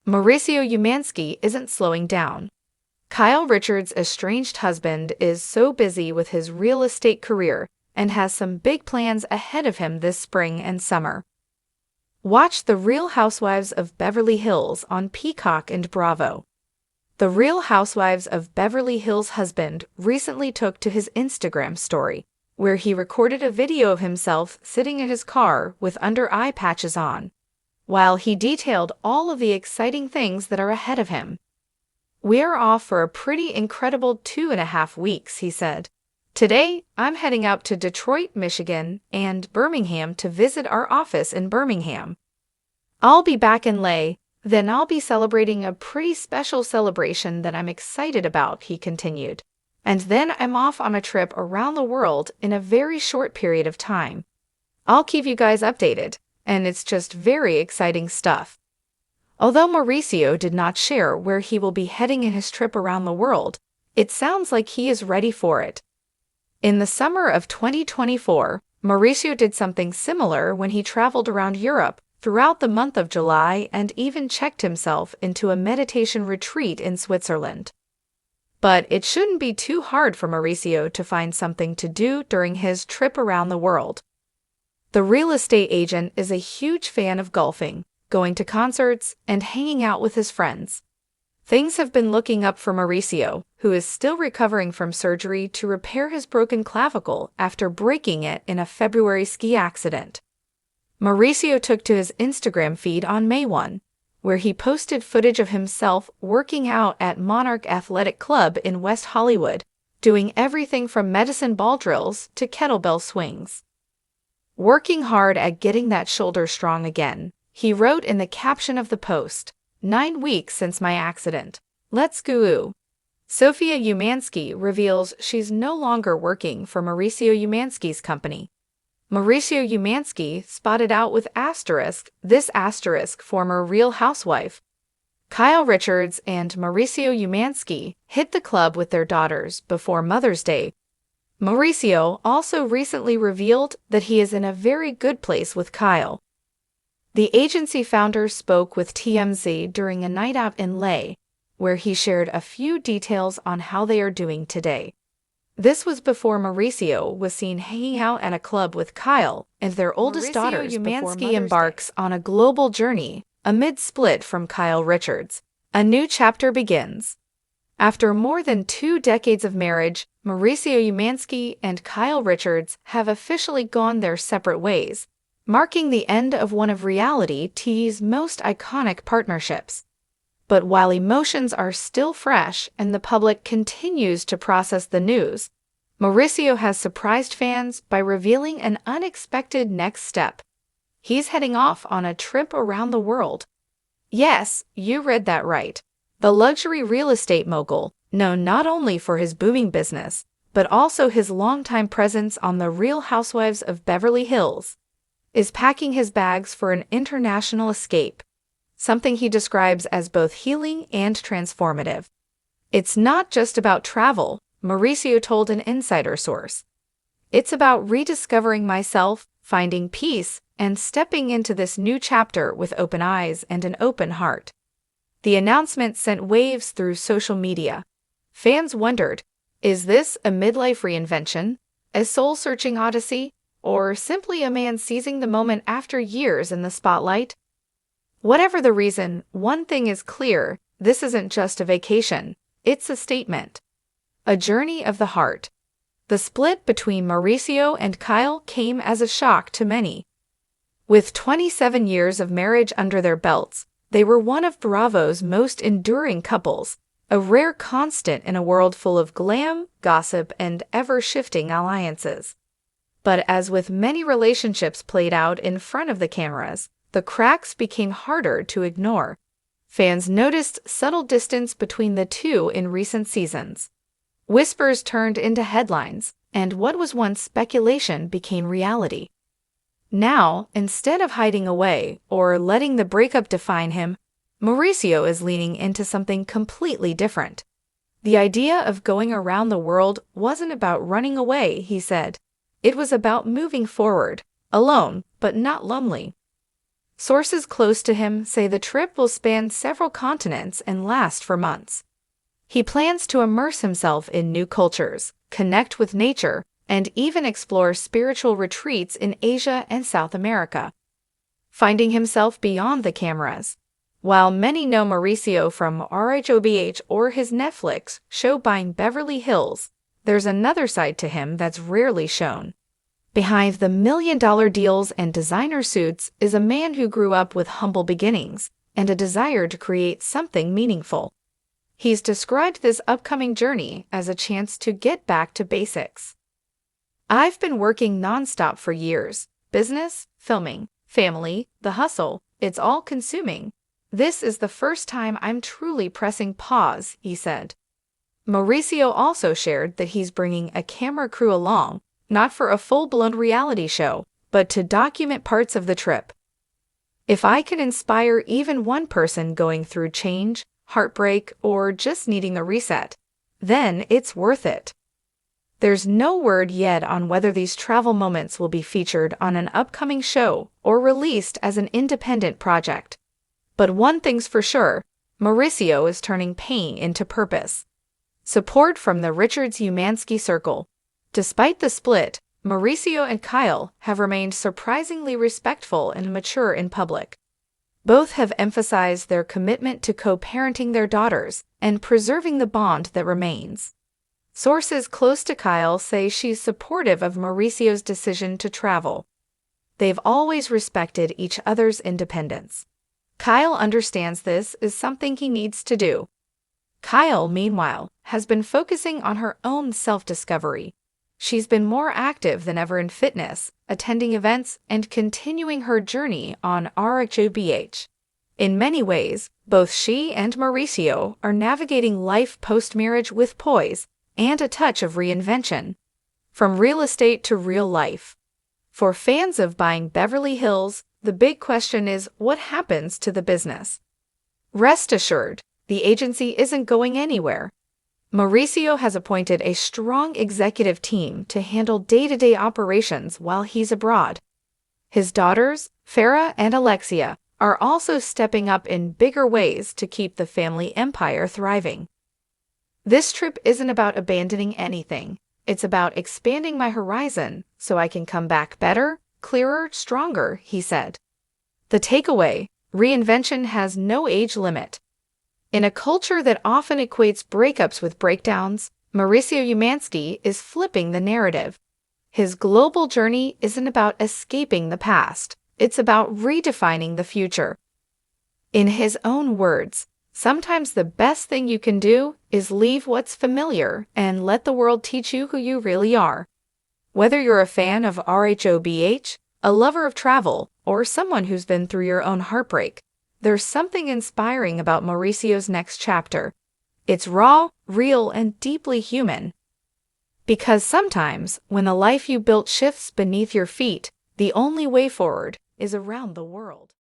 Mauricio Umansky isn't slowing down. Kyle Richards' estranged husband is so busy with his real estate career and has some big plans ahead of him this spring and summer. Watch The Real Housewives of Beverly Hills on Peacock and Bravo. The Real Housewives of Beverly Hills husband recently took to his Instagram story, where he recorded a video of himself sitting in his car with under-eye patches on, while he detailed all of the exciting things that are ahead of him. "We're off for a pretty incredible 2.5 weeks," he said. "Today, I'm heading out to Detroit, Michigan, and Birmingham to visit our office in Birmingham. I'll be back in Lay, then I'll be celebrating a pretty special celebration that I'm excited about," he continued. "And then I'm off on a trip around the world in a very short period of time. I'll keep you guys updated, and it's just very exciting stuff." Although Mauricio did not share where he will be heading in his trip around the world, it sounds like he is ready for it. In the summer of 2024, Mauricio did something similar when he traveled around Europe throughout the month of July and even checked himself into a meditation retreat in Switzerland. But it shouldn't be too hard for Mauricio to find something to do during his trip around the world. The real estate agent is a huge fan of golfing, going to concerts, and hanging out with his friends. Things have been looking up for Mauricio, who is still recovering from surgery to repair his broken clavicle after breaking it in a February ski accident. Mauricio took to his Instagram feed on May 1, where he posted footage of himself working out at Monarch Athletic Club in West Hollywood, doing everything from medicine ball drills to kettlebell swings. "Working hard at getting that shoulder strong again," he wrote in the caption of the post. 9 weeks since my accident. Let's go." Sofia Umansky reveals she's no longer working for Mauricio Umansky's company. Mauricio Umansky spotted out with this asterisk former Real Housewife. Kyle Richards and Mauricio Umansky hit the club with their daughters before Mother's Day. Mauricio also recently revealed that he is in a very good place with Kyle. The agency founder spoke with TMZ during a night out in Lay, where he shared a few details on how they are doing today. This was before Mauricio was seen hanging out at a club with Kyle and their oldest daughters. Umansky embarks on a global journey amid split from Kyle Richards. A new chapter begins. After more than 2 decades of marriage, Mauricio Umansky and Kyle Richards have officially gone their separate ways, marking the end of one of reality TV's most iconic partnerships. But while emotions are still fresh and the public continues to process the news, Mauricio has surprised fans by revealing an unexpected next step. He's heading off on a trip around the world. Yes, you read that right. The luxury real estate mogul, known not only for his booming business, but also his longtime presence on The Real Housewives of Beverly Hills, is packing his bags for an international escape, something he describes as both healing and transformative. "It's not just about travel," Mauricio told an insider source. "It's about rediscovering myself, finding peace, and stepping into this new chapter with open eyes and an open heart." The announcement sent waves through social media. Fans wondered, is this a midlife reinvention, a soul-searching odyssey, or simply a man seizing the moment after years in the spotlight? Whatever the reason, one thing is clear: this isn't just a vacation, it's a statement. A journey of the heart. The split between Mauricio and Kyle came as a shock to many. With 27 years of marriage under their belts, they were one of Bravo's most enduring couples, a rare constant in a world full of glam, gossip, and ever-shifting alliances. But as with many relationships played out in front of the cameras, the cracks became harder to ignore. Fans noticed subtle distance between the two in recent seasons. Whispers turned into headlines, and what was once speculation became reality. Now, instead of hiding away or letting the breakup define him, Mauricio is leaning into something completely different. The idea of going around the world wasn't about running away, he said. It was about moving forward, alone but not lonely. Sources close to him say the trip will span several continents and last for months. He plans to immerse himself in new cultures, connect with nature, and even explore spiritual retreats in Asia and South America, finding himself beyond the cameras. While many know Mauricio from RHOBH or his Netflix show Beverly Hills, there's another side to him that's rarely shown. Behind the million-dollar deals and designer suits is a man who grew up with humble beginnings and a desire to create something meaningful. He's described this upcoming journey as a chance to get back to basics. I've been working nonstop for years. Business, filming, family, the hustle, it's all consuming. This is the first time I'm truly pressing pause, he said. Mauricio also shared that he's bringing a camera crew along, not for a full-blown reality show, but to document parts of the trip. If I can inspire even one person going through change, heartbreak, or just needing a reset, then it's worth it. There's no word yet on whether these travel moments will be featured on an upcoming show or released as an independent project. But one thing's for sure, Mauricio is turning pain into purpose. Support from the Umansky circle. Despite the split, Mauricio and Kyle have remained surprisingly respectful and mature in public. Both have emphasized their commitment to co-parenting their daughters and preserving the bond that remains. Sources close to Kyle say she's supportive of Mauricio's decision to travel. They've always respected each other's independence. Kyle understands this is something he needs to do. Kyle, meanwhile, has been focusing on her own self-discovery. She's been more active than ever in fitness, attending events, and continuing her journey on RHOBH. In many ways, both she and Mauricio are navigating life post-marriage with poise and a touch of reinvention. From real estate to real life. For fans of Beverly Hills, the big question is what happens to the business. Rest assured, the agency isn't going anywhere. Mauricio has appointed a strong executive team to handle day-to-day operations while he's abroad. His daughters, Farah and Alexia, are also stepping up in bigger ways to keep the family empire thriving. This trip isn't about abandoning anything. It's about expanding my horizon so I can come back better, clearer, stronger, he said. The takeaway, reinvention has no age limit. In a culture that often equates breakups with breakdowns, Mauricio Umansky is flipping the narrative. His global journey isn't about escaping the past, it's about redefining the future. In his own words, sometimes the best thing you can do is leave what's familiar and let the world teach you who you really are. Whether you're a fan of RHOBH, a lover of travel, or someone who's been through your own heartbreak, there's something inspiring about Mauricio's next chapter. It's raw, real, and deeply human. Because sometimes, when the life you built shifts beneath your feet, the only way forward is around the world.